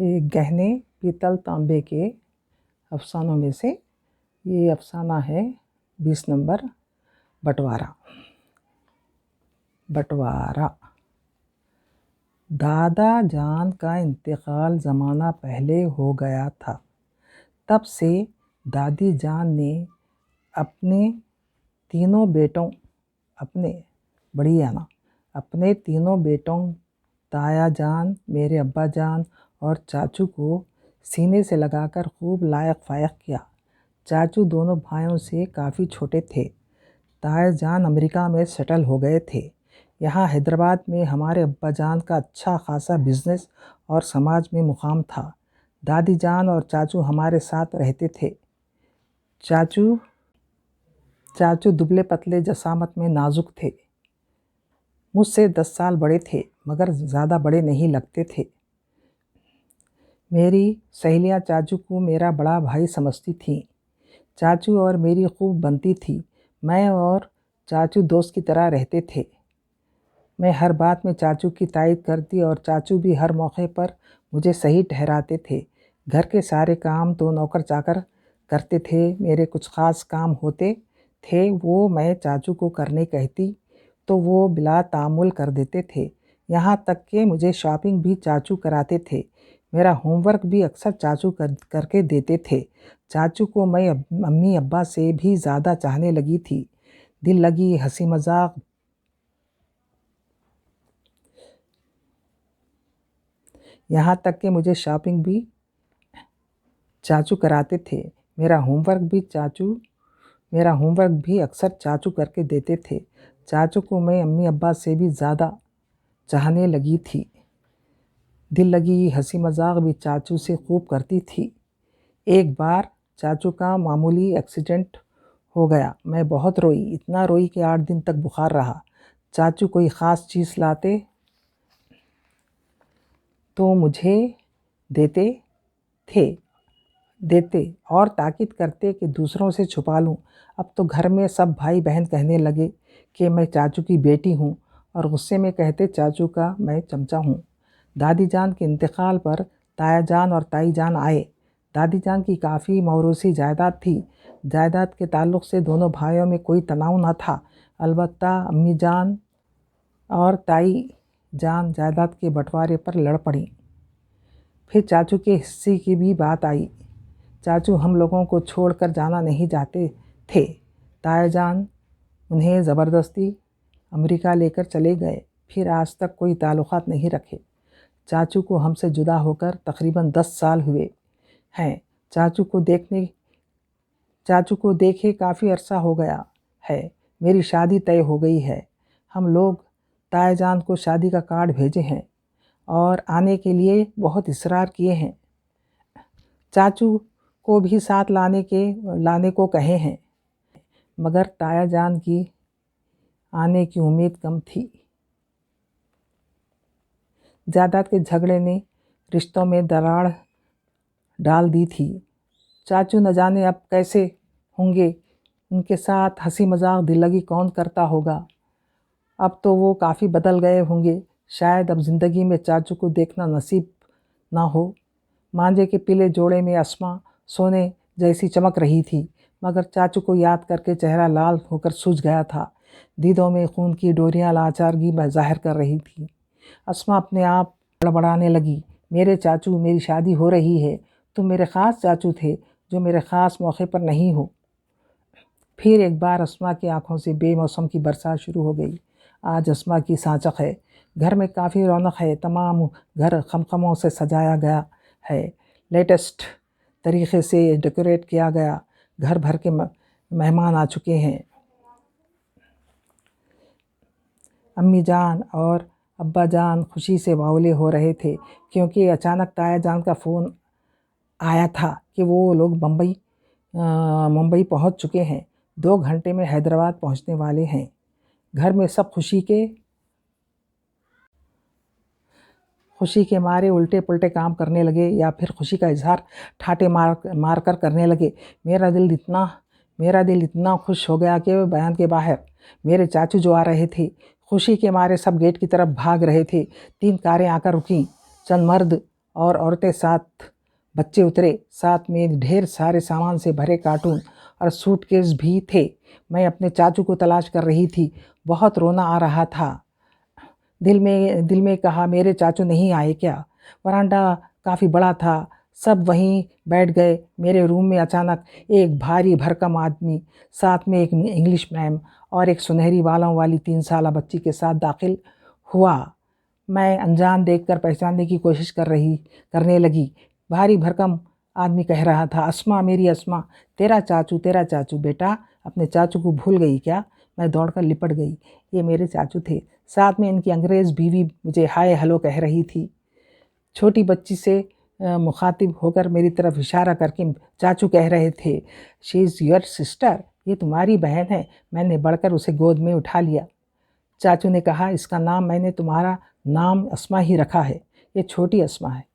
یہ گہنے پیتل تانبے کے افسانوں میں سے یہ افسانہ ہے 20 نمبر بٹوارا۔ دادا جان کا انتقال زمانہ پہلے ہو گیا تھا۔ تب سے دادی جان نے اپنے تینوں بیٹوں تایا جان، میرے ابا جان اور چاچو کو سینے سے لگا کر خوب لائق فائق کیا۔ چاچو دونوں بھائیوں سے کافی چھوٹے تھے۔ تایا جان امریکہ میں سیٹل ہو گئے تھے۔ یہاں حیدرآباد میں ہمارے ابا جان کا اچھا خاصا بزنس اور سماج میں مقام تھا۔ دادی جان اور چاچو ہمارے ساتھ رہتے تھے۔ چاچو دبلے پتلے، جسامت میں نازک تھے۔ مجھ سے 10 سال بڑے تھے مگر زیادہ بڑے نہیں لگتے تھے۔ میری سہیلیاں چاچو کو میرا بڑا بھائی سمجھتی تھیں۔ چاچو اور میری خوب بنتی تھی۔ میں اور چاچو دوست کی طرح رہتے تھے۔ میں ہر بات میں چاچو کی تائید کرتی اور چاچو بھی ہر موقع پر مجھے صحیح ٹھہراتے تھے۔ گھر کے سارے کام تو نوکر چاکر کرتے تھے۔ میرے کچھ خاص کام ہوتے تھے وہ میں چاچو کو کرنے کہتی تو وہ بلا تعامل کر دیتے تھے۔ یہاں تک کہ مجھے شاپنگ بھی چاچو کراتے تھے۔ میرا ہوم ورک بھی اکثر چاچو کر کے دیتے تھے۔ چاچو کو میں امی ابا سے بھی زیادہ چاہنے لگی تھی۔ دل لگی، ہنسی مذاق یہاں تک کہ مجھے شاپنگ بھی چاچو کراتے تھے۔ میرا ہوم ورک بھی اکثر چاچو کر کے دیتے تھے۔ چاچو کو میں امی ابا سے بھی زیادہ چاہنے لگی تھی۔ دل لگی، ہنسی مذاق بھی چاچو سے خوب کرتی تھی۔ ایک بار چاچو کا معمولی ایکسیڈنٹ ہو گیا۔ میں بہت روئی، اتنا روئی کہ 8 دن تک بخار رہا۔ چاچو کوئی خاص چیز لاتے تو مجھے دیتے اور تاکید کرتے کہ دوسروں سے چھپا لوں۔ اب تو گھر میں سب بھائی بہن کہنے لگے کہ میں چاچو کی بیٹی ہوں اور غصے میں کہتے چاچو کا میں چمچہ ہوں۔ دادی جان کے انتقال پر تایا جان اور تائی جان آئے۔ دادی جان کی کافی موروثی جائیداد تھی۔ جائیداد کے تعلق سے دونوں بھائیوں میں کوئی تناؤ نہ تھا، البتہ امی جان اور تائی جان جائیداد کے بٹوارے پر لڑ پڑیں۔ پھر چاچو کے حصے کی بھی بات آئی۔ چاچو ہم لوگوں کو چھوڑ کر جانا نہیں چاہتے تھے۔ تایا جان انہیں زبردستی امریکہ لے کر چلے گئے، پھر آج تک کوئی تعلقات نہیں رکھے۔ چاچو کو ہم سے جدا ہو کر تقریباً 10 سال ہوئے ہیں۔ چاچو کو دیکھے کافی عرصہ ہو گیا ہے۔ میری شادی طے ہو گئی ہے۔ ہم لوگ تایا جان کو شادی کا کارڈ بھیجے ہیں اور آنے کے لیے بہت اصرار کیے ہیں۔ چاچو کو بھی ساتھ لانے کو کہے ہیں، مگر تایا جان کی آنے کی امید کم تھی۔ جائیداد کے جھگڑے نے رشتوں میں دراڑ ڈال دی تھی۔ چاچو نہ جانے اب کیسے ہوں گے، ان کے ساتھ ہنسی مذاق دل لگی کون کرتا ہوگا۔ اب تو وہ کافی بدل گئے ہوں گے۔ شاید اب زندگی میں چاچو کو دیکھنا نصیب نہ ہو۔ مانجھے کے پیلے جوڑے میں اسما سونے جیسی چمک رہی تھی، مگر چاچو کو یاد کر کے چہرہ لال ہو کر سوج گیا تھا۔ دیدوں میں خون کی ڈوریاں لاچارگی ظاہر کر رہی تھیں۔ اسما اپنے آپ بڑبڑانے لگی، میرے چاچو، میری شادی ہو رہی ہے۔ تم میرے خاص چاچو تھے جو میرے خاص موقع پر نہیں ہو۔ پھر ایک بار اسما کی آنکھوں سے بے موسم کی برسات شروع ہو گئی۔ آج اسما کی سانچق ہے۔ گھر میں کافی رونق ہے۔ تمام گھر خمخموں سے سجایا گیا ہے۔ لیٹسٹ طریقے سے ڈیکوریٹ کیا گیا۔ گھر بھر کے مہمان آ چکے ہیں۔ امی جان اور ابا جان خوشی سے واولے ہو رہے تھے کیونکہ اچانک تایا جان کا فون آیا تھا کہ وہ لوگ ممبئی پہنچ چکے ہیں، 2 گھنٹے میں حیدرآباد پہنچنے والے ہیں۔ گھر میں سب خوشی کے مارے الٹے پلٹے کام کرنے لگے یا پھر خوشی کا اظہار ٹھاٹے مار کر کرنے لگے۔ میرا دل اتنا خوش ہو گیا کہ بیان کے باہر۔ میرے چاچو جو آ رہے تھے، خوشی کے مارے سب گیٹ کی طرف بھاگ رہے تھے۔ 3 کاریں آ کر رکیں۔ چند مرد اور عورتیں ساتھ بچے اترے، ساتھ میں ڈھیر سارے سامان سے بھرے کارٹون اور سوٹ کیس بھی تھے۔ میں اپنے چاچو کو تلاش کر رہی تھی، بہت رونا آ رہا تھا۔ دل میں کہا میرے چاچو نہیں آئے کیا؟ ورانڈا کافی بڑا تھا، سب وہیں بیٹھ گئے۔ میرے روم میں اچانک ایک بھاری بھرکم آدمی، ساتھ میں ایک انگلش میم اور ایک سنہری بالوں والی 3 سالہ بچی کے ساتھ داخل ہوا۔ میں انجان دیکھ کر پہچاننے کی کوشش کرنے لگی۔ بھاری بھرکم آدمی کہہ رہا تھا، اسما، میری اسما، تیرا چاچو، بیٹا اپنے چاچو کو بھول گئی کیا؟ میں دوڑ کر لپٹ گئی۔ یہ میرے چاچو تھے، ساتھ میں ان کی انگریز بیوی مجھے ہائے ہلو کہہ رہی تھی۔ چھوٹی بچی سے مخاطب ہو کر میری طرف اشارہ کر کے چاچو کہہ رہے تھے، شی از یور سسٹر، یہ تمہاری بہن ہے۔ میں نے بڑھ کر اسے گود میں اٹھا لیا۔ چاچو نے کہا، اس کا نام میں نے تمہارا نام اسما ہی رکھا ہے، یہ چھوٹی اسما ہے۔